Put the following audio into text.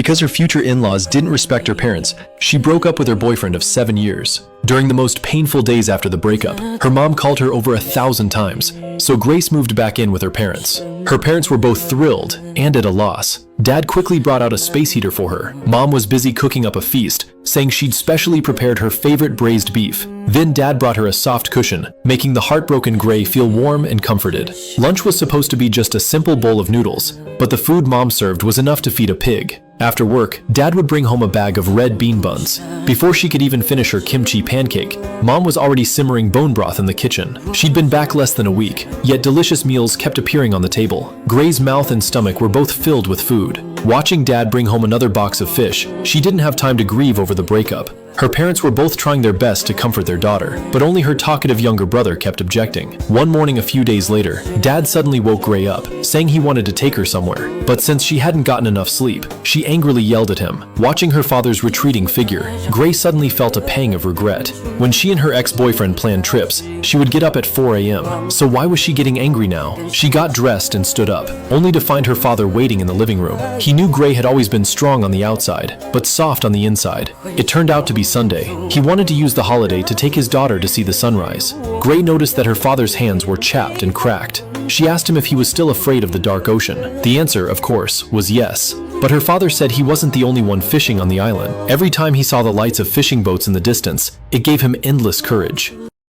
Because her future in-laws didn't respect her parents, she broke up with her boyfriend of 7 years. During the most painful days after the breakup, her mom called her over 1,000 times, so Grace moved back in with her parents. Her parents were both thrilled and at a loss. Dad quickly brought out a space heater for her. Mom was busy cooking up a feast, saying she'd specially prepared her favorite braised beef. Then Dad brought her a soft cushion, making the heartbroken Gray feel warm and comforted. Lunch was supposed to be just a simple bowl of noodles, but the food Mom served was enough to feed a pig. After work, Dad would bring home a bag of red bean buns. Before she could even finish her kimchi pancake, Mom was already simmering bone broth in the kitchen. She'd been back less than a week, yet delicious meals kept appearing on the table. Gray's mouth and stomach were both filled with food. Watching Dad bring home another box of fish, she didn't have time to grieve over the breakup. Her parents were both trying their best to comfort their daughter, but only her talkative younger brother kept objecting. One morning a few days later, Dad suddenly woke Gray up, saying he wanted to take her somewhere. But since she hadn't gotten enough sleep, she angrily yelled at him. Watching her father's retreating figure, Gray suddenly felt a pang of regret. When she and her ex-boyfriend planned trips, she would get up at 4 a.m. So why was she getting angry now? She got dressed and stood up, only to find her father waiting in the living room. He knew Gray had always been strong on the outside, but soft on the inside. It turned out to be Sunday. He wanted to use the holiday to take his daughter to see the sunrise. Gray noticed that her father's hands were chapped and cracked. She asked him if he was still afraid of the dark ocean. The answer, of course, was yes. But her father said he wasn't the only one fishing on the island. Every time he saw the lights of fishing boats in the distance, it gave him endless courage.